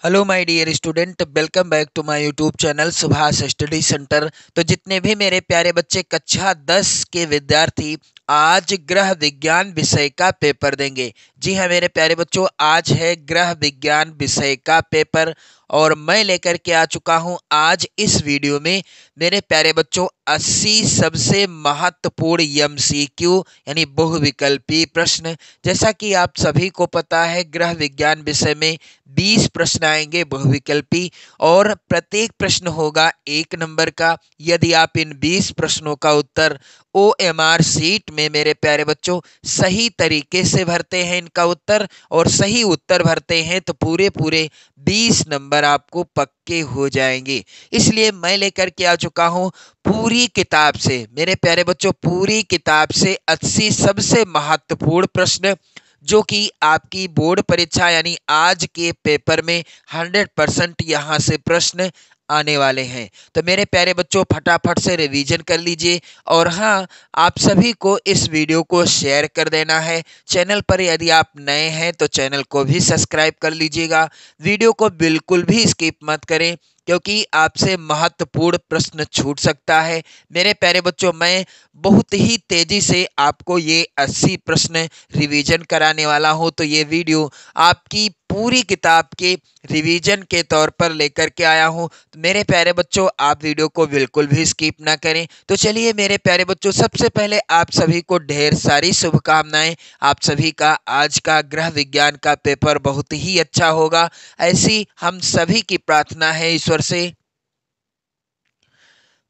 Hello my dear student, welcome back to my YouTube channel Subhash study centre. तो जितने भी मेरे प्यारे बच्चे कक्षा 10 के विद्यार्थी आज ग्रह विज्ञान विषय का पेपर देंगे। जी हाँ मेरे प्यारे बच्चों, आज है ग्रह विज्ञान विषय का पेपर और मैं लेकर के आ चुका हूँ आज इस वीडियो में मेरे प्यारे बच्चों 80 सबसे महत्वपूर्ण एमसीक्यू यानी बहुविकल्पी प्रश्न। जैसा कि आप सभी को पता है, ग्रह विज्ञान विषय में 20 प्रश्न आएंगे बहुविकल्पी और प्रत्येक प्रश्न होगा 1 नंबर का। यदि आप इन 20 प्रश्नों का उत्तर OMR सीट में मेरे प्यारे बच्चों सही तरीके से भरते हैं इनका उत्तर और सही उत्तर भरते हैं तो पूरे पूरे 20 नंबर आपको पक्के हो जाएंगे। इसलिए मैं लेकर के आ चुका हूं पूरी किताब से मेरे प्यारे बच्चों, पूरी किताब से 80 सबसे महत्वपूर्ण प्रश्न जो कि आपकी बोर्ड परीक्षा यानी आज के पेपर में 100% यहाँ से प्रश्न आने वाले हैं। तो मेरे प्यारे बच्चों फटाफट से रिवीजन कर लीजिए और हाँ, आप सभी को इस वीडियो को शेयर कर देना है। चैनल पर यदि आप नए हैं तो चैनल को भी सब्सक्राइब कर लीजिएगा। वीडियो को बिल्कुल भी स्किप मत करें क्योंकि आपसे महत्वपूर्ण प्रश्न छूट सकता है। मेरे प्यारे बच्चों, मैं बहुत ही तेजी से आपको ये 80 प्रश्न रिवीजन कराने वाला हूं, तो ये वीडियो आपकी पूरी किताब के रिवीजन के तौर पर लेकर के आया हूं। तो मेरे प्यारे बच्चों, आप वीडियो को बिल्कुल भी स्किप ना करें। तो चलिए मेरे प्यारे बच्चों, सबसे पहले आप सभी को ढेर सारी शुभकामनाएं। आप सभी का आज का ग्रह विज्ञान का पेपर बहुत ही अच्छा होगा, ऐसी हम सभी की प्रार्थना है ईश्वर से।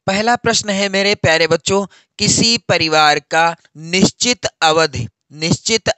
पहला प्रश्न है मेरे प्यारे बच्चों, किसी परिवार का निश्चित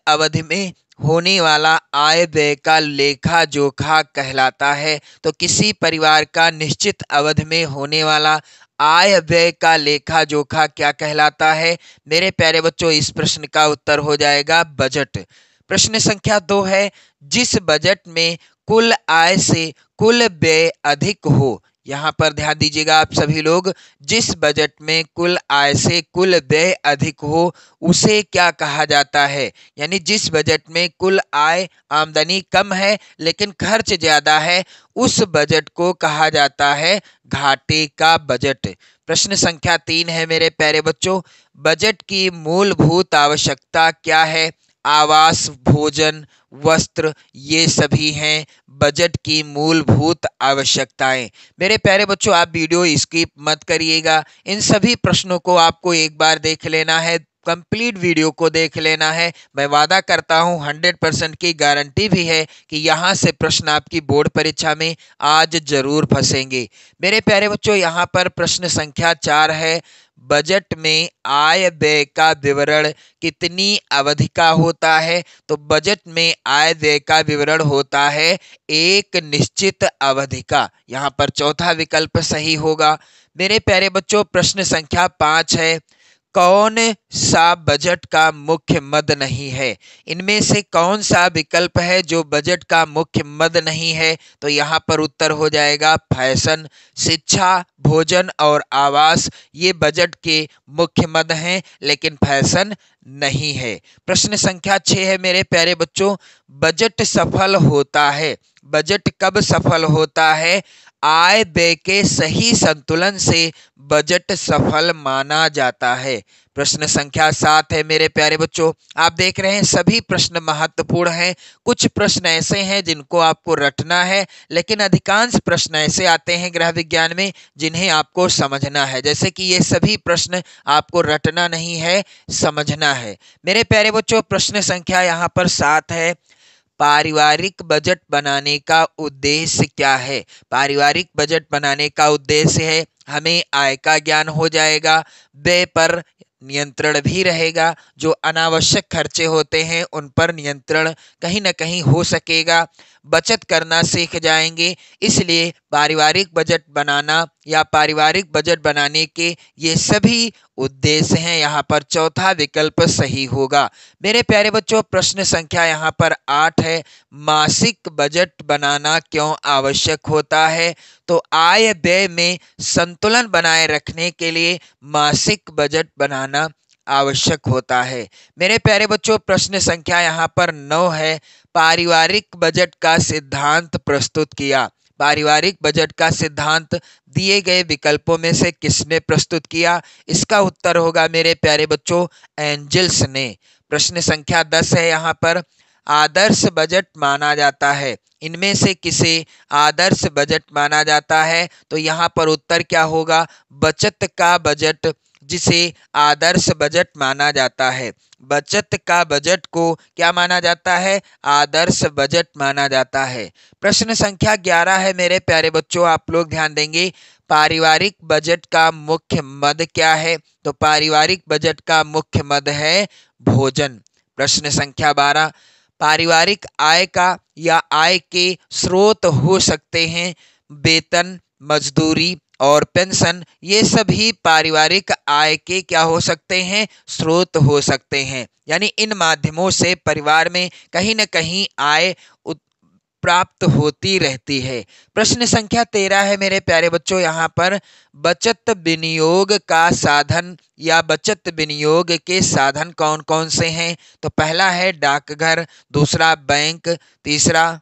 अवधि में होने वाला आय व्यय का लेखा जोखा कहलाता है। तो किसी परिवार का निश्चित अवधि में होने वाला आय व्यय का लेखा जोखा क्या कहलाता है? मेरे प्यारे बच्चों, इस प्रश्न का उत्तर हो जाएगा बजट। प्रश्न संख्या 2 है, जिस बजट में कुल आय से कुल व्यय अधिक हो। यहाँ पर ध्यान दीजिएगा आप सभी लोग, जिस बजट में कुल आय से कुल व्यय अधिक हो उसे क्या कहा जाता है? यानी जिस बजट में कुल आय आमदनी कम है लेकिन खर्च ज्यादा है, उस बजट को कहा जाता है घाटे का बजट। प्रश्न संख्या 3 है मेरे प्यारे बच्चों, बजट की मूलभूत आवश्यकता क्या है? आवास, भोजन, वस्त्र, ये सभी हैं बजट की मूलभूत आवश्यकताएं। मेरे प्यारे बच्चों, आप वीडियो स्किप मत करिएगा। इन सभी प्रश्नों को आपको एक बार देख लेना है, कंप्लीट वीडियो को देख लेना है। मैं वादा करता हूं, 100% की गारंटी भी है कि यहां से प्रश्न आपकी बोर्ड परीक्षा में आज जरूर फंसेंगे। मेरे प्यारे बच्चों, यहां पर प्रश्न संख्या 4 है, बजट में आय व्यय का विवरण कितनी अवधि का होता है? तो बजट में आय व्यय का विवरण होता है एक निश्चित अवधि का। यहाँ पर चौथा विकल्प सही होगा। मेरे प्यारे बच्चों, प्रश्न संख्या 5 है, कौन सा बजट का मुख्य मद नहीं है? इनमें से कौन सा विकल्प है जो बजट का मुख्य मद नहीं है? तो यहाँ पर उत्तर हो जाएगा फैशन, शिक्षा, भोजन और आवास, ये बजट के मुख्य मद हैं लेकिन फैशन नहीं है। प्रश्न संख्या 6 है मेरे प्यारे बच्चों, बजट सफल होता है, बजट कब सफल होता है? आय व्यय के सही संतुलन से बजट सफल माना जाता है। प्रश्न संख्या 7 है मेरे प्यारे बच्चों, आप देख रहे हैं सभी प्रश्न महत्वपूर्ण हैं। कुछ प्रश्न ऐसे हैं जिनको आपको रटना है लेकिन अधिकांश प्रश्न ऐसे आते हैं ग्रह विज्ञान में जिन्हें आपको समझना है, जैसे कि ये सभी प्रश्न आपको रटना नहीं है, समझना है। मेरे प्यारे बच्चों, प्रश्न संख्या यहाँ पर 7 है, पारिवारिक बजट बनाने का उद्देश्य क्या है? पारिवारिक बजट बनाने का उद्देश्य है हमें आय का ज्ञान हो जाएगा, व्यय पर नियंत्रण भी रहेगा, जो अनावश्यक खर्चे होते हैं उन पर नियंत्रण कहीं ना कहीं हो सकेगा, बचत करना सीख जाएंगे। इसलिए पारिवारिक बजट बनाना या पारिवारिक बजट बनाने के ये सभी उद्देश्य हैं। यहाँ पर चौथा विकल्प सही होगा। मेरे प्यारे बच्चों, प्रश्न संख्या यहाँ पर 8 है, मासिक बजट बनाना क्यों आवश्यक होता है? तो आय व्यय में संतुलन बनाए रखने के लिए मासिक बजट बनाना आवश्यक होता है। मेरे प्यारे बच्चों, प्रश्न संख्या यहाँ पर 9 है, पारिवारिक बजट का सिद्धांत प्रस्तुत किया। पारिवारिक बजट का सिद्धांत दिए गए विकल्पों में से किसने प्रस्तुत किया? इसका उत्तर होगा मेरे प्यारे बच्चों एंजल्स ने। प्रश्न संख्या 10 है यहाँ पर, आदर्श बजट माना जाता है, इनमें से किसे आदर्श बजट माना जाता है? तो यहाँ पर उत्तर क्या होगा? बचत का बजट, जिसे आदर्श बजट माना जाता है। बचत का बजट को क्या माना जाता है? आदर्श बजट माना जाता है। प्रश्न संख्या 11 है मेरे प्यारे बच्चों, आप लोग ध्यान देंगे, पारिवारिक बजट का मुख्य मद क्या है? तो पारिवारिक बजट का मुख्य मद है भोजन। प्रश्न संख्या 12, पारिवारिक आय का या आय के स्रोत हो सकते हैं वेतन, मजदूरी और पेंशन। ये सभी पारिवारिक आय के क्या हो सकते हैं? स्रोत हो सकते हैं। यानी इन माध्यमों से परिवार में कहीं न कहीं आय प्राप्त होती रहती है। प्रश्न संख्या 13 है मेरे प्यारे बच्चों, यहाँ पर बचत विनियोग का साधन या बचत विनियोग के साधन कौन कौन से हैं? तो पहला है डाकघर, दूसरा बैंक, तीसरा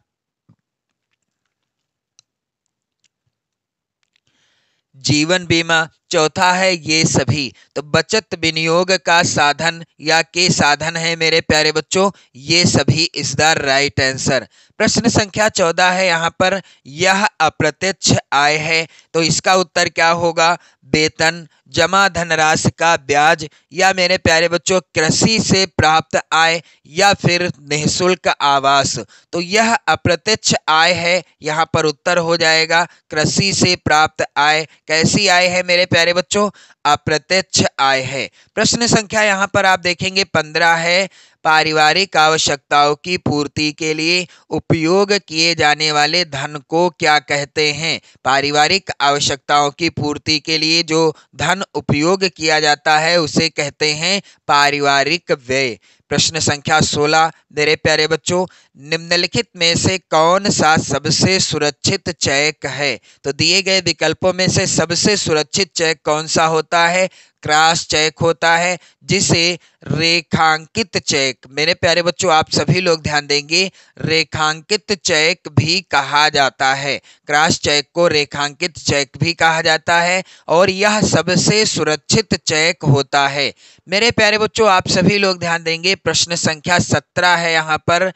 जीवन बीमा, चौथा है ये सभी। तो बचत विनियोग का साधन या के साधन है मेरे प्यारे बच्चों ये सभी इज द राइट आंसर। प्रश्न संख्या 14 है यहाँ पर, यह अप्रत्यक्ष आय है, तो इसका उत्तर क्या होगा? वेतन, जमा धनराशि का ब्याज, या मेरे प्यारे बच्चों कृषि से प्राप्त आय, या फिर निःशुल्क आवास। तो यह अप्रत्यक्ष आय है, यहाँ पर उत्तर हो जाएगा कृषि से प्राप्त आय। कैसी आय है मेरे प्यारे बच्चों? अप्रत्यक्ष आय है। प्रश्न संख्या यहाँ पर आप देखेंगे 15 है, पारिवारिक आवश्यकताओं की पूर्ति के लिए उपयोग किए जाने वाले धन को क्या कहते हैं? पारिवारिक आवश्यकताओं की पूर्ति के लिए जो धन उपयोग किया जाता है उसे कहते हैं पारिवारिक व्यय। प्रश्न संख्या 16 मेरे प्यारे बच्चों, निम्नलिखित में से कौन सा सबसे सुरक्षित चेक है? तो दिए गए विकल्पों में से सबसे सुरक्षित चेक कौन सा होता है? क्रॉस चेक होता है, जिसे रेखांकित चेक, मेरे प्यारे बच्चों आप सभी लोग ध्यान देंगे, रेखांकित चेक भी कहा जाता है। क्रॉस चेक को रेखांकित चेक भी कहा जाता है और यह सबसे सुरक्षित चेक होता है। मेरे प्यारे बच्चों आप सभी लोग ध्यान देंगे, प्रश्न संख्या 17 है यहाँ पर,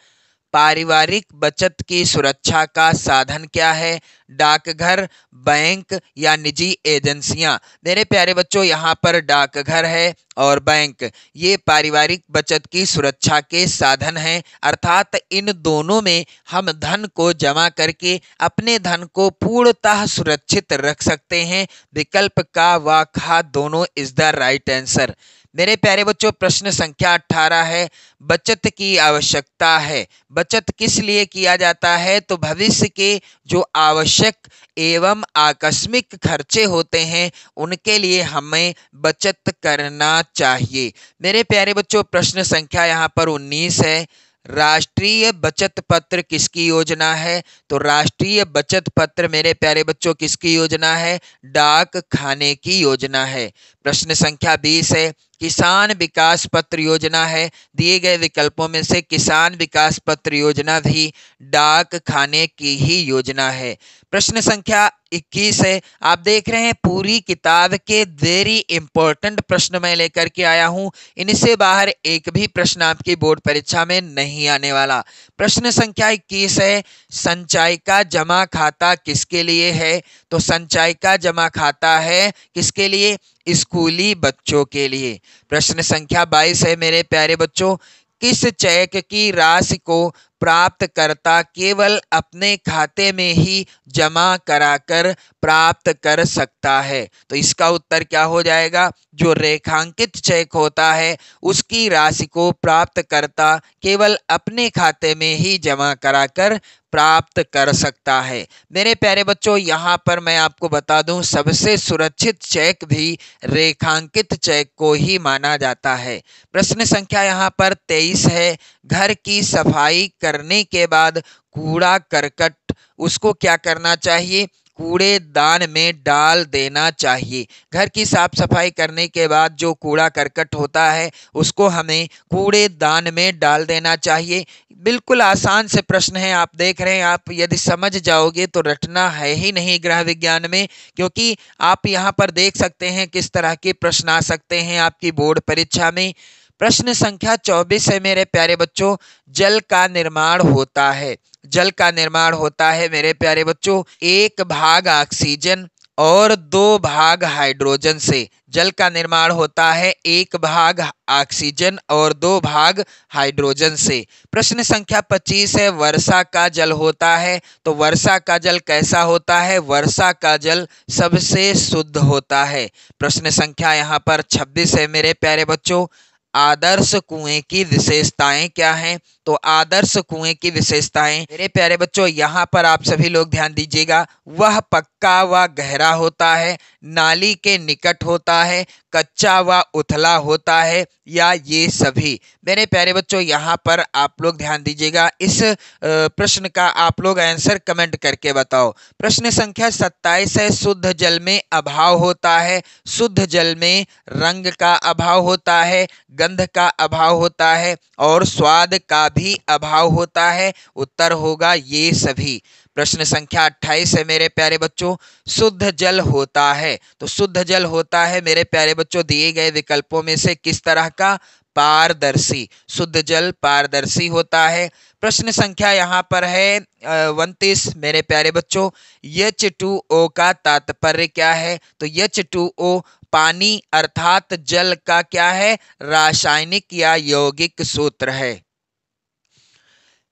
पारिवारिक बचत की सुरक्षा का साधन क्या है? डाकघर, बैंक या निजी एजेंसियां। मेरे प्यारे बच्चों यहाँ पर डाकघर है और बैंक ये पारिवारिक बचत की सुरक्षा के साधन हैं, अर्थात इन दोनों में हम धन को जमा करके अपने धन को पूर्णतः सुरक्षित रख सकते हैं। विकल्प का व खा दोनों इज द राइट आंसर। मेरे प्यारे बच्चों प्रश्न संख्या 18 है, बचत की आवश्यकता है। बचत किस लिए किया जाता है? तो भविष्य के जो आवश्यक एवं आकस्मिक खर्चे होते हैं उनके लिए हमें बचत करना चाहिए। मेरे प्यारे बच्चों प्रश्न संख्या यहाँ पर 19 है, राष्ट्रीय बचत पत्र किसकी योजना है? तो राष्ट्रीय बचत पत्र मेरे प्यारे बच्चों किसकी योजना है? डाक खाने की योजना है। प्रश्न संख्या 20 है, किसान विकास पत्र योजना है। दिए गए विकल्पों में से किसान विकास पत्र योजना भी डाक खाने की ही योजना है। प्रश्न संख्या 21 है, आप देख रहे हैं पूरी किताब के वेरी इंपॉर्टेंट प्रश्न मैं लेकर के आया हूं, इनसे बाहर एक भी प्रश्न आपकी बोर्ड परीक्षा में नहीं आने वाला। प्रश्न संख्या 21 है, संचय का जमा खाता किसके लिए है? तो संचय का जमा खाता है किसके लिए? स्कूली बच्चों के लिए। प्रश्न संख्या 22 है मेरे प्यारे बच्चों, किस चेक की राशि को प्राप्तकर्ता केवल अपने खाते में ही जमा कराकर प्राप्त कर सकता है? तो इसका उत्तर क्या हो जाएगा? जो रेखांकित चेक होता है उसकी राशि को प्राप्तकर्ता केवल अपने खाते में ही जमा कराकर प्राप्त कर सकता है। मेरे प्यारे बच्चों यहाँ पर मैं आपको बता दूं, सबसे सुरक्षित चेक भी रेखांकित चेक को ही माना जाता है। प्रश्न संख्या यहाँ पर 23 है, घर की सफाई करने के बाद कूड़ा करकट उसको क्या करना चाहिए? कूड़ेदान में डाल देना चाहिए। घर की साफ सफाई करने के बाद जो कूड़ा करकट होता है उसको हमें कूड़ेदान में डाल देना चाहिए। बिल्कुल आसान से प्रश्न है, आप देख रहे हैं, आप यदि समझ जाओगे तो रटना है ही नहीं ग्रह विज्ञान में, क्योंकि आप यहाँ पर देख सकते हैं किस तरह के प्रश्न आ सकते हैं आपकी बोर्ड परीक्षा में। प्रश्न संख्या 24 है मेरे प्यारे बच्चों, जल का निर्माण होता है। जल का निर्माण होता है मेरे प्यारे बच्चों 1 भाग ऑक्सीजन और 2 भाग हाइड्रोजन से। जल का निर्माण होता है 1 भाग ऑक्सीजन और 2 भाग हाइड्रोजन से। प्रश्न संख्या 25 है, वर्षा का जल होता है। तो वर्षा का जल कैसा होता है? वर्षा का जल सबसे शुद्ध होता है। प्रश्न संख्या यहाँ पर 26 है मेरे प्यारे बच्चों, आदर्श कुएं की विशेषताएं क्या हैं? तो आदर्श कुएं की विशेषताएं मेरे प्यारे बच्चों यहाँ पर आप सभी लोग ध्यान दीजिएगा, वह पक्का व गहरा होता है, नाली के निकट होता है, कच्चा व उथला होता है, या ये सभी। मेरे प्यारे बच्चों यहाँ पर आप लोग ध्यान दीजिएगा, इस प्रश्न का आप लोग आंसर कमेंट करके बताओ। प्रश्न संख्या 27 है, शुद्ध जल में अभाव होता है। शुद्ध जल में रंग का अभाव होता है, गंध का अभाव होता है और स्वाद का भी अभाव होता है। उत्तर होगा ये सभी। प्रश्न संख्या 28 है मेरे प्यारे बच्चों, शुद्ध जल होता है। तो शुद्ध जल होता है मेरे प्यारे बच्चों दिए गए विकल्पों में से किस तरह का? पारदर्शी। शुद्ध जल पारदर्शी होता है। प्रश्न संख्या यहाँ पर है 29 मेरे प्यारे बच्चों, H2O का तात्पर्य क्या है? तो H2O पानी अर्थात जल का क्या है? रासायनिक या यौगिक सूत्र है।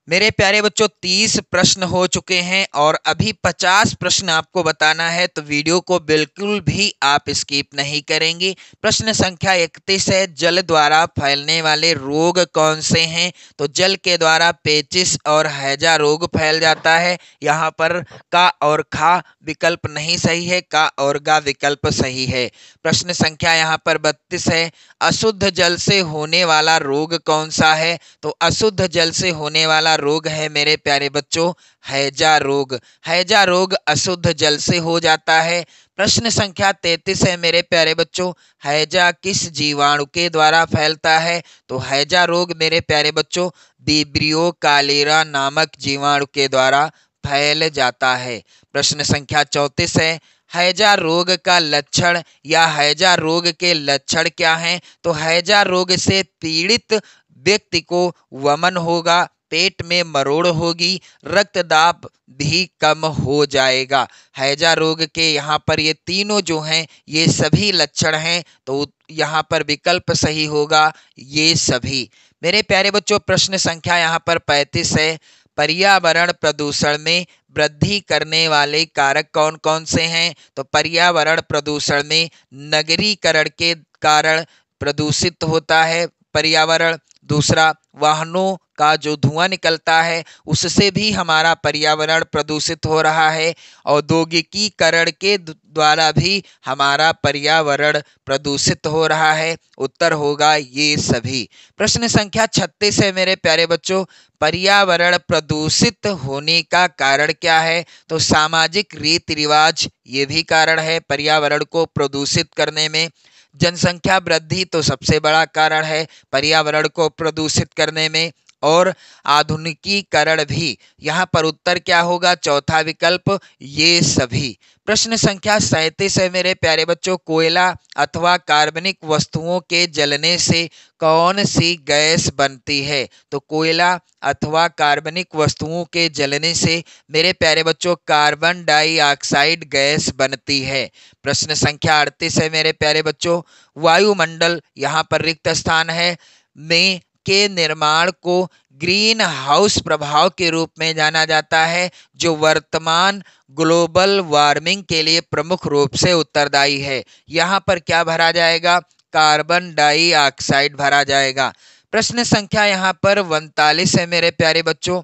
मेरे प्यारे बच्चों 30 प्रश्न हो चुके हैं और अभी 50 प्रश्न आपको बताना है, तो वीडियो को बिल्कुल भी आप स्किप नहीं करेंगे। प्रश्न संख्या 31 है, जल द्वारा फैलने वाले रोग कौन से हैं? तो जल के द्वारा पेचिस और हैजा रोग फैल जाता है। यहाँ पर का और खा विकल्प नहीं सही है, का और गा विकल्प सही है। प्रश्न संख्या यहाँ पर 32 है, अशुद्ध जल से होने वाला रोग कौन सा है? तो अशुद्ध जल से होने वाला रोग है मेरे प्यारे बच्चों हैजा रोग। हैजा रोग अशुद्ध जल से हो जाता है। प्रश्न संख्या 33 है मेरे प्यारे बच्चों, हैजा किस जीवाणु के द्वारा फैलता है? तो हैजा रोग मेरे प्यारे बच्चों विब्रियो कालेरा नामक जीवाणु के द्वारा फैल जाता है। प्रश्न संख्या 34 है, हैजा रोग का लक्षण या हैजा रोग के लक्षण क्या हैं? तो हैजा रोग से पीड़ित व्यक्ति को वमन होगा, पेट में मरोड़ होगी, रक्तदाब भी कम हो जाएगा। हैजा रोग के यहाँ पर ये तीनों जो हैं ये सभी लक्षण हैं, तो यहाँ पर विकल्प सही होगा ये सभी। मेरे प्यारे बच्चों प्रश्न संख्या यहाँ पर 35 है, पर्यावरण प्रदूषण में वृद्धि करने वाले कारक कौन कौन से हैं? तो पर्यावरण प्रदूषण में नगरीकरण के कारण प्रदूषित होता है पर्यावरण। दूसरा, वाहनों का जो धुआं निकलता है उससे भी हमारा पर्यावरण प्रदूषित हो रहा है। औद्योगिकीकरण के द्वारा भी हमारा पर्यावरण प्रदूषित हो रहा है। उत्तर होगा ये सभी। प्रश्न संख्या 36 है मेरे प्यारे बच्चों, पर्यावरण प्रदूषित होने का कारण क्या है? तो सामाजिक रीति रिवाज ये भी कारण है पर्यावरण को प्रदूषित करने में। जनसंख्या वृद्धि तो सबसे बड़ा कारण है पर्यावरण को प्रदूषित करने में, और आधुनिकीकरण भी। यहाँ पर उत्तर क्या होगा? चौथा विकल्प ये सभी। प्रश्न संख्या 37 है मेरे प्यारे बच्चों, कोयला अथवा कार्बनिक वस्तुओं के जलने से कौन सी गैस बनती है? तो कोयला अथवा कार्बनिक वस्तुओं के जलने से मेरे प्यारे बच्चों कार्बन डाइऑक्साइड गैस बनती है। प्रश्न संख्या 38 है मेरे प्यारे बच्चों, वायुमंडल यहाँ पर रिक्त स्थान है में के निर्माण को ग्रीन हाउस प्रभाव के रूप में जाना जाता है, जो वर्तमान ग्लोबल वार्मिंग के लिए प्रमुख रूप से उत्तरदायी है। यहाँ पर क्या भरा जाएगा? कार्बन डाइऑक्साइड भरा जाएगा। प्रश्न संख्या यहाँ पर 39 है मेरे प्यारे बच्चों,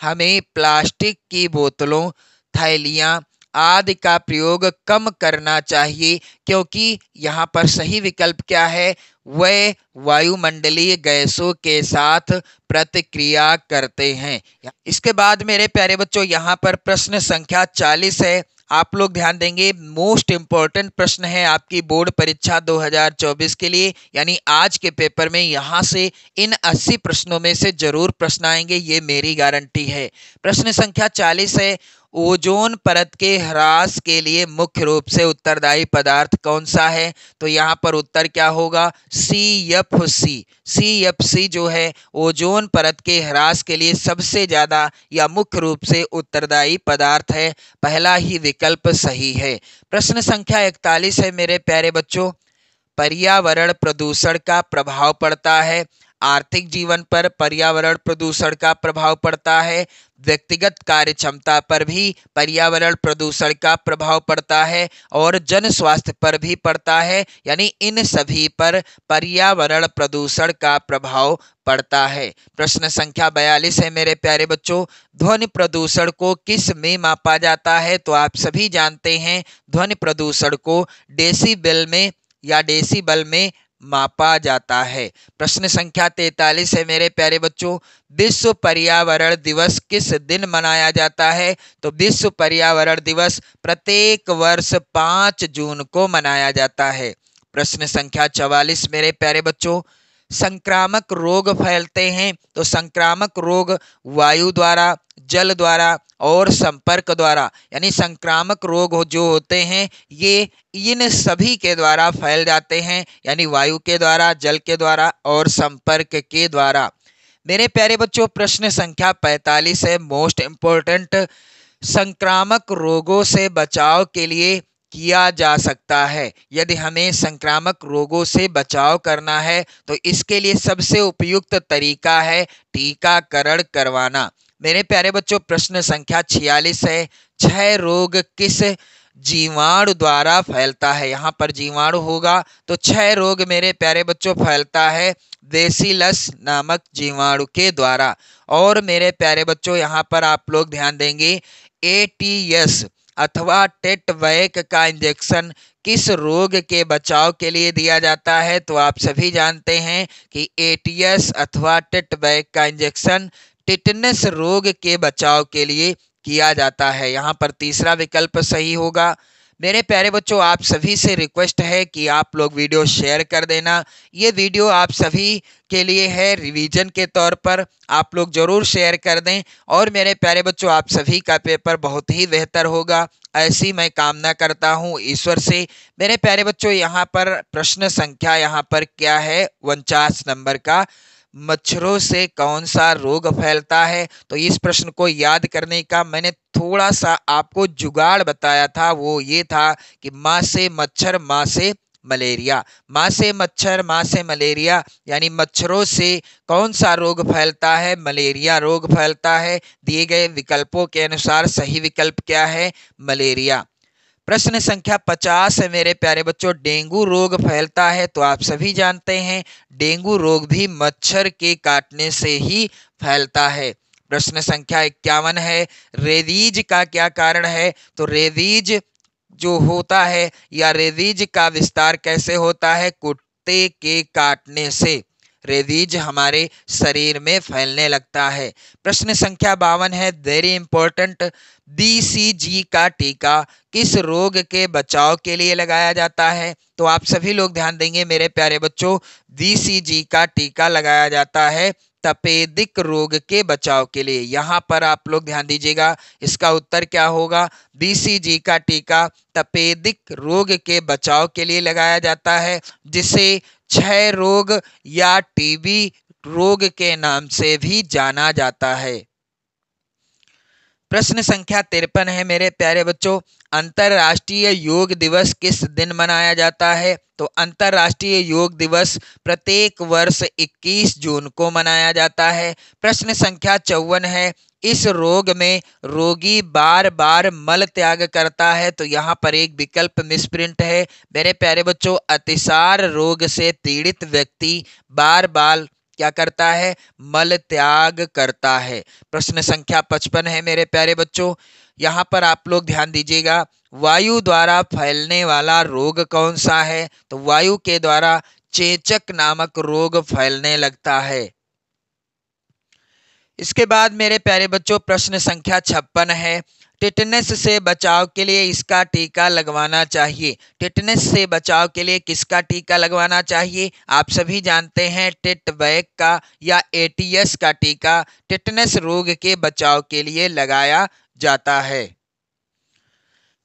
हमें प्लास्टिक की बोतलों, थैलियाँ आदि का प्रयोग कम करना चाहिए, क्योंकि यहाँ पर सही विकल्प क्या है? वे वायुमंडलीय गैसों के साथ प्रतिक्रिया करते हैं। इसके बाद मेरे प्यारे बच्चों यहाँ पर प्रश्न संख्या 40 है, आप लोग ध्यान देंगे, मोस्ट इंपॉर्टेंट प्रश्न है आपकी बोर्ड परीक्षा 2024 के लिए, यानी आज के पेपर में यहां से इन 80 प्रश्नों में से जरूर प्रश्न आएंगे, ये मेरी गारंटी है। प्रश्न संख्या 40 है, ओजोन परत के ह्रास के लिए मुख्य रूप से उत्तरदायी पदार्थ कौन सा है? तो यहाँ पर उत्तर क्या होगा? CFC। CFC जो है ओजोन परत के ह्रास के लिए सबसे ज्यादा या मुख्य रूप से उत्तरदायी पदार्थ है। पहला ही विकल्प सही है। प्रश्न संख्या 41 है मेरे प्यारे बच्चों, पर्यावरण प्रदूषण का प्रभाव पड़ता है। आर्थिक जीवन पर पर्यावरण प्रदूषण का प्रभाव पड़ता है। व्यक्तिगत कार्य क्षमता पर भी पर्यावरण प्रदूषण का प्रभाव पड़ता है और जन स्वास्थ्य पर भी पड़ता है, यानी इन सभी पर पर्यावरण प्रदूषण का प्रभाव पड़ता है। प्रश्न संख्या 42 है मेरे प्यारे बच्चों, ध्वनि प्रदूषण को किस में मापा जाता है? तो आप सभी जानते हैं ध्वनि प्रदूषण को डेसिबल में या डेसिबल में मापा जाता है। प्रश्न संख्या 43 है मेरे प्यारे बच्चों, विश्व पर्यावरण दिवस किस दिन मनाया जाता है? तो विश्व पर्यावरण दिवस प्रत्येक वर्ष 5 जून को मनाया जाता है। प्रश्न संख्या 44 मेरे प्यारे बच्चों, संक्रामक रोग फैलते हैं। तो संक्रामक रोग वायु द्वारा, जल द्वारा और संपर्क द्वारा, यानी संक्रामक रोग जो होते हैं ये इन सभी के द्वारा फैल जाते हैं, यानी वायु के द्वारा, जल के द्वारा और संपर्क के द्वारा। मेरे प्यारे बच्चों प्रश्न संख्या 45 है मोस्ट इंपोर्टेंट, संक्रामक रोगों से बचाव के लिए किया जा सकता है। यदि हमें संक्रामक रोगों से बचाव करना है तो इसके लिए सबसे उपयुक्त तरीका है टीकाकरण करवाना। मेरे प्यारे बच्चों प्रश्न संख्या 46 है, क्षय रोग किस जीवाणु द्वारा फैलता है? यहाँ पर जीवाणु होगा तो क्षय रोग मेरे प्यारे बच्चों फैलता है बेसिलस नामक जीवाणु के द्वारा। और मेरे प्यारे बच्चों यहाँ पर आप लोग ध्यान देंगे, ATS अथवा टेटवैक का इंजेक्शन किस रोग के बचाव के लिए दिया जाता है? तो आप सभी जानते हैं कि ATS अथवा टेटवैक का इंजेक्शन टिटनस रोग के बचाव के लिए किया जाता है। यहाँ पर तीसरा विकल्प सही होगा। मेरे प्यारे बच्चों आप सभी से रिक्वेस्ट है कि आप लोग वीडियो शेयर कर देना। ये वीडियो आप सभी के लिए है रिवीजन के तौर पर, आप लोग जरूर शेयर कर दें। और मेरे प्यारे बच्चों आप सभी का पेपर बहुत ही बेहतर होगा, ऐसी मैं कामना करता हूँ ईश्वर से। मेरे प्यारे बच्चों यहाँ पर प्रश्न संख्या यहाँ पर क्या है 49 नंबर का, मच्छरों से कौन सा रोग फैलता है? तो इस प्रश्न को याद करने का मैंने थोड़ा सा आपको जुगाड़ बताया था, वो ये था कि माँ से मच्छर माँ से मलेरिया। माँ से मच्छर माँ से मलेरिया, यानी मच्छरों से कौन सा रोग फैलता है? मलेरिया रोग फैलता है। दिए गए विकल्पों के अनुसार सही विकल्प क्या है? मलेरिया। प्रश्न संख्या 50 है मेरे प्यारे बच्चों, डेंगू रोग फैलता है। तो आप सभी जानते हैं डेंगू रोग भी मच्छर के काटने से ही फैलता है। प्रश्न संख्या 51 है, रेबीज का क्या कारण है? तो रेबीज जो होता है या रेबीज का विस्तार कैसे होता है? कुत्ते के काटने से रेबीज हमारे शरीर में फैलने लगता है। प्रश्न संख्या 52 है, वेरी इंपॉर्टेंट, BCG का टीका किस रोग के बचाव के लिए लगाया जाता है? तो आप सभी लोग ध्यान देंगे मेरे प्यारे बच्चों, BCG का टीका लगाया जाता है तपेदिक रोग के बचाव के लिए। यहाँ पर आप लोग ध्यान दीजिएगा, इसका उत्तर क्या होगा? BCG का टीका तपेदिक रोग के बचाव के लिए लगाया जाता है, जिसे क्षय रोग या TB रोग के नाम से भी जाना जाता है। प्रश्न संख्या 53 है मेरे प्यारे बच्चों, अंतर्राष्ट्रीय योग दिवस किस दिन मनाया जाता है? तो अंतर्राष्ट्रीय योग दिवस प्रत्येक वर्ष 21 जून को मनाया जाता है। प्रश्न संख्या 54 है, इस रोग में रोगी बार बार मल त्याग करता है। तो यहाँ पर एक विकल्प मिसप्रिंट है मेरे प्यारे बच्चों, अतिसार रोग से पीड़ित व्यक्ति बार बार क्या करता है? मल त्याग करता है। प्रश्न संख्या 55 है मेरे प्यारे बच्चों, यहाँ पर आप लोग ध्यान दीजिएगा, वायु द्वारा फैलने वाला रोग कौन सा है? तो वायु के द्वारा चेचक नामक रोग फैलने लगता है। इसके बाद मेरे प्यारे बच्चों प्रश्न संख्या 56 है, टिटनेस से बचाव के लिए इसका टीका लगवाना चाहिए। टिटनेस से बचाव के लिए किसका टीका लगवाना चाहिए? आप सभी जानते हैं टिटवैक का या एटीएस का टीका टिटनेस रोग के बचाव के लिए लगाया जाता है।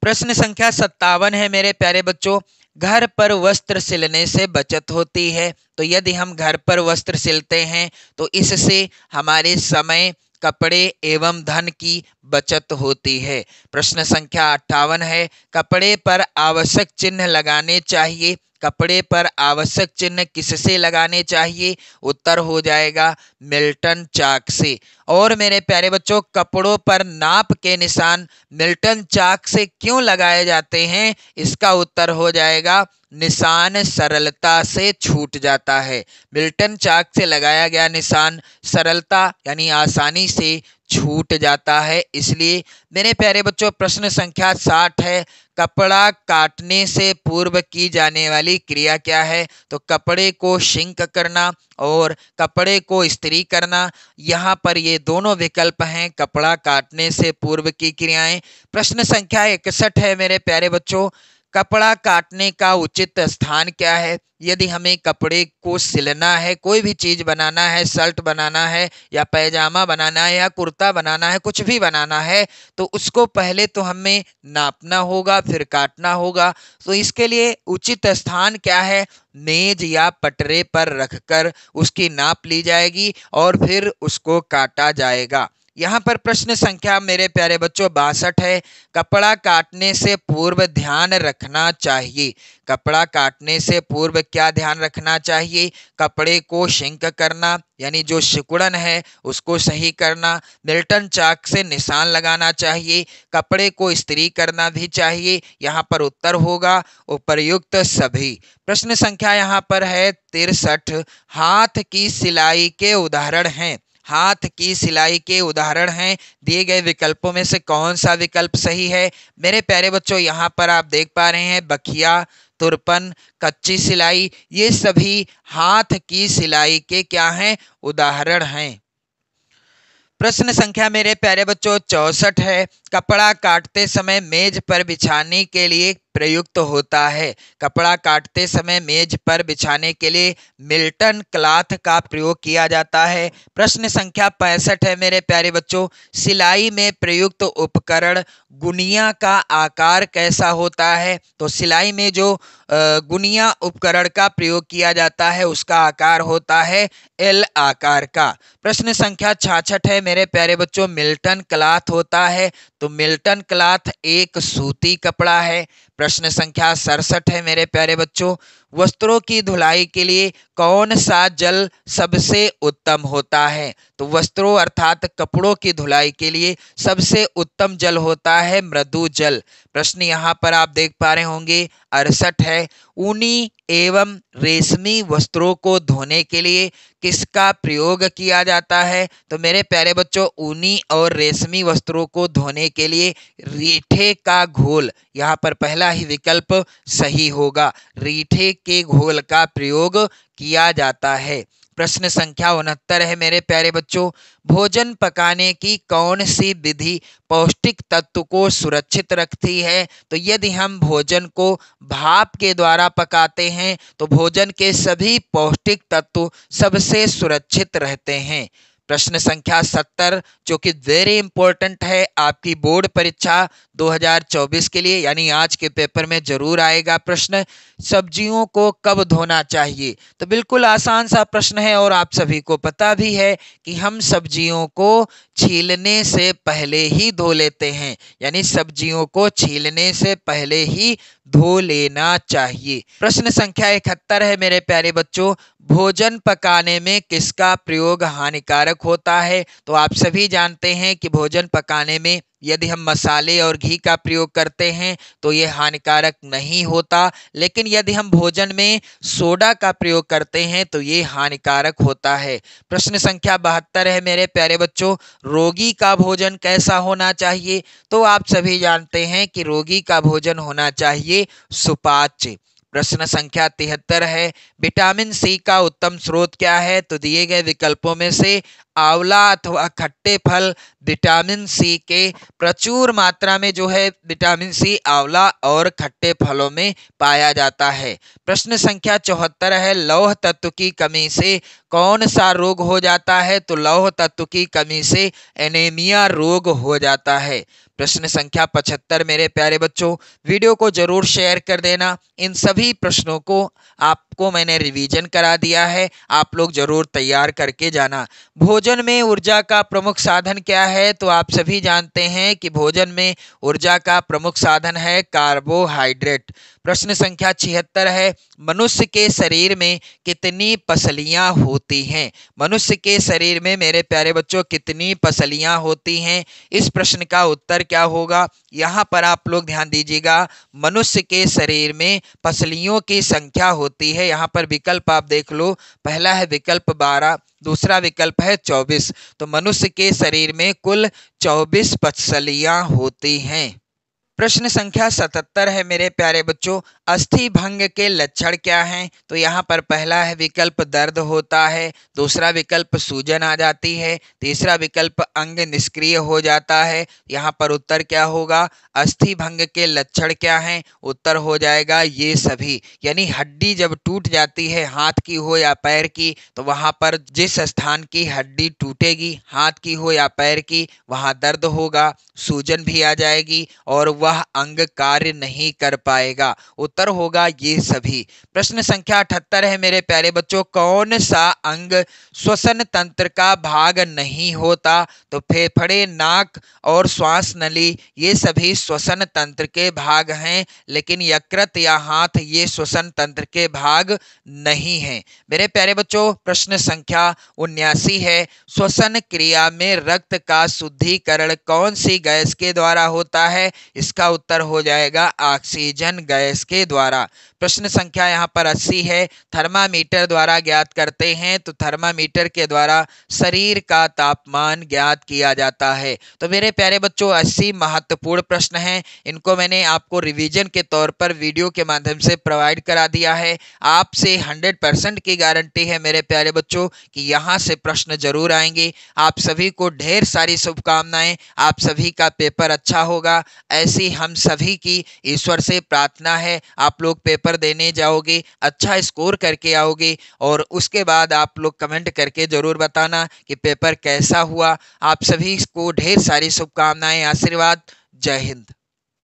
प्रश्न संख्या 57 है मेरे प्यारे बच्चों, घर पर वस्त्र सिलने से बचत होती है। तो यदि हम घर पर वस्त्र सिलते हैं तो इससे हमारे समय, कपड़े एवं धन की बचत होती है। प्रश्न संख्या 58 है, कपड़े पर आवश्यक चिन्ह लगाने चाहिए। कपड़े पर आवश्यक चिन्ह किससे लगाने चाहिए? उत्तर हो जाएगा मिल्टन चाक से। और मेरे प्यारे बच्चों, कपड़ों पर नाप के निशान मिल्टन चाक से क्यों लगाए जाते हैं? इसका उत्तर हो जाएगा निशान सरलता से छूट जाता है। मिल्टन चाक से लगाया गया निशान सरलता यानी आसानी से छूट जाता है, इसलिए मेरे प्यारे बच्चों प्रश्न संख्या 60 है, कपड़ा काटने से पूर्व की जाने वाली क्रिया क्या है? तो कपड़े को शिंक करना और कपड़े को इस्त्री करना। यहाँ पर ये दोनों विकल्प हैं कपड़ा काटने से पूर्व की क्रियाएं। प्रश्न संख्या 61 है मेरे प्यारे बच्चों, कपड़ा काटने का उचित स्थान क्या है? यदि हमें कपड़े को सिलना है, कोई भी चीज बनाना है, शर्ट बनाना है या पैजामा बनाना है या कुर्ता बनाना है, कुछ भी बनाना है, तो उसको पहले तो हमें नापना होगा, फिर काटना होगा। तो इसके लिए उचित स्थान क्या है? मेज या पटरे पर रखकर उसकी नाप ली जाएगी और फिर उसको काटा जाएगा। यहाँ पर प्रश्न संख्या मेरे प्यारे बच्चों 62 है, कपड़ा काटने से पूर्व ध्यान रखना चाहिए। कपड़ा काटने से पूर्व क्या ध्यान रखना चाहिए? कपड़े को शिंक करना यानी जो सिकुड़न है उसको सही करना, मिल्टन चाक से निशान लगाना चाहिए, कपड़े को इस्त्री करना भी चाहिए। यहाँ पर उत्तर होगा उपर्युक्त सभी। प्रश्न संख्या यहाँ पर है 63, हाथ की सिलाई के उदाहरण हैं। हाथ की सिलाई के उदाहरण हैं, दिए गए विकल्पों में से कौन सा विकल्प सही है? मेरे प्यारे बच्चों यहाँ पर आप देख पा रहे हैं बखिया, तुरपन, कच्ची सिलाई, ये सभी हाथ की सिलाई के क्या हैं? उदाहरण हैं। प्रश्न संख्या मेरे प्यारे बच्चों 64 है, कपड़ा काटते समय मेज पर बिछाने के लिए प्रयुक्त होता है। कपड़ा काटते समय मेज पर बिछाने के लिए मिल्टन क्लॉथ का प्रयोग किया जाता है। प्रश्न संख्या 65 है मेरे प्यारे बच्चों, सिलाई में प्रयुक्त उपकरण गुनिया का आकार कैसा होता है? तो सिलाई में जो गुनिया उपकरण का प्रयोग किया जाता है उसका आकार होता है एल आकार का। प्रश्न संख्या 66 है मेरे प्यारे बच्चों, मिल्टन क्लॉथ होता है तो मिल्टन क्लॉथ एक सूती कपड़ा है। प्रश्न संख्या 67 है मेरे प्यारे बच्चों, वस्त्रों की धुलाई के लिए कौन सा जल सबसे उत्तम होता है? तो वस्त्रों अर्थात कपड़ों की धुलाई के लिए सबसे उत्तम जल होता है मृदु जल। प्रश्न यहाँ पर आप देख पा रहे होंगे 68 है, ऊनी एवं रेशमी वस्त्रों को धोने के लिए किसका प्रयोग किया जाता है? तो मेरे प्यारे बच्चों ऊनी और रेशमी वस्त्रों को धोने के लिए रीठे का घोल, यहाँ पर पहला ही विकल्प सही होगा, रीठे के घोल का प्रयोग किया जाता है। प्रश्न संख्या 69 है मेरे प्यारे बच्चों, भोजन पकाने की कौन सी विधि पौष्टिक तत्व को सुरक्षित रखती है? तो यदि हम भोजन को भाप के द्वारा पकाते हैं तो भोजन के सभी पौष्टिक तत्व सबसे सुरक्षित रहते हैं। प्रश्न संख्या 70 जो कि वेरी इंपॉर्टेंट है आपकी बोर्ड परीक्षा 2024 के लिए, यानी आज के पेपर में जरूर आएगा प्रश्न, सब्जियों को कब धोना चाहिए? तो बिल्कुल आसान सा प्रश्न है और आप सभी को पता भी है कि हम सब्जियों को छीलने से पहले ही धो लेते हैं, यानी सब्जियों को छीलने से पहले ही धो लेना चाहिए। प्रश्न संख्या 71 है मेरे प्यारे बच्चों, भोजन पकाने में किसका प्रयोग हानिकारक होता है? तो आप सभी जानते हैं कि भोजन पकाने में यदि हम मसाले और घी का प्रयोग करते हैं तो ये हानिकारक नहीं होता, लेकिन यदि हम भोजन में सोडा का प्रयोग करते हैं तो ये हानिकारक होता है। प्रश्न संख्या 72 है मेरे प्यारे बच्चों, रोगी का भोजन कैसा होना चाहिए? तो आप सभी जानते हैं कि रोगी का भोजन होना चाहिए सुपाच्य। प्रश्न संख्या 73 है, विटामिन सी का उत्तम स्रोत क्या है? तो दिए गए विकल्पों में से आंवला अथवा खट्टे फल विटामिन सी के प्रचुर मात्रा में जो है विटामिन सी आंवला और खट्टे फलों में पाया जाता है। प्रश्न संख्या 74 है, लौह तत्व की कमी से कौन सा रोग हो जाता है? तो लौह तत्व की कमी से एनीमिया रोग हो जाता है। प्रश्न संख्या 75 मेरे प्यारे बच्चों, वीडियो को जरूर शेयर कर देना। इन सभी प्रश्नों को आपको मैंने रिवीजन करा दिया है, आप लोग जरूर तैयार करके जाना। भोजन में ऊर्जा का प्रमुख साधन क्या है? तो आप सभी जानते हैं कि भोजन में ऊर्जा का प्रमुख साधन है कार्बोहाइड्रेट। प्रश्न संख्या 76 है, मनुष्य के शरीर में कितनी पसलियां होती हैं? मनुष्य के शरीर में मेरे प्यारे बच्चों कितनी पसलियां होती हैं? इस प्रश्न का उत्तर क्या होगा? यहाँ पर आप लोग ध्यान दीजिएगा, मनुष्य के शरीर में पसलियों की संख्या होती है। यहाँ पर विकल्प आप देख लो, पहला है विकल्प 12, दूसरा विकल्प है 24। तो मनुष्य के शरीर में कुल 24 पसलियां होती हैं। प्रश्न संख्या 77 है मेरे प्यारे बच्चों, अस्थि भंग के लक्षण क्या हैं? तो यहाँ पर पहला है विकल्प दर्द होता है, दूसरा विकल्प सूजन आ जाती है, तीसरा विकल्प अंग निष्क्रिय हो जाता है। यहाँ पर उत्तर क्या होगा? अस्थि भंग के लक्षण क्या हैं? उत्तर हो जाएगा ये सभी। यानी हड्डी जब टूट जाती है, हाथ की हो या पैर की, तो वहां पर जिस स्थान की हड्डी टूटेगी, हाथ की हो या पैर की, वहां दर्द होगा, सूजन भी आ जाएगी और वह अंग कार्य नहीं कर पाएगा। उत्तर होगा ये सभी। प्रश्न संख्या 78 है मेरे प्यारे बच्चों, कौन सा अंग श्वसन तंत्र का भाग नहीं होता? तो फेफड़े, नाक और श्वास नली ये सभी श्वसन तंत्र के भाग हैं, लेकिन यकृत या हाथ ये श्वसन तंत्र के भाग नहीं हैं। मेरे प्यारे बच्चों, प्रश्न संख्या 79 है, श्वसन क्रिया में रक्त का शुद्धिकरण कौन सी गैस के द्वारा होता है? इसका उत्तर हो जाएगा ऑक्सीजन गैस के द्वारा। प्रश्न संख्या यहाँ पर 80 है, थर्मामीटर द्वारा ज्ञात करते हैं। तो थर्मामीटर के द्वारा शरीर का तापमान ज्ञात किया जाता है। तो मेरे प्यारे बच्चों, 80 महत्वपूर्ण प्रश्न हैं, इनको मैंने आपको रिवीजन के तौर पर वीडियो के माध्यम से प्रोवाइड करा दिया है। आपसे 100% की गारंटी है मेरे प्यारे बच्चों कि यहाँ से प्रश्न जरूर आएंगे। आप सभी को ढेर सारी शुभकामनाएं, आप सभी का पेपर अच्छा होगा, ऐसी हम सभी की ईश्वर से प्रार्थना है। आप लोग पेपर देने जाओगे, अच्छा स्कोर करके आओगे और उसके बाद आप लोग कमेंट करके जरूर बताना कि पेपर कैसा हुआ। आप सभी को ढेर सारी शुभकामनाएं, आशीर्वाद। जय हिंद।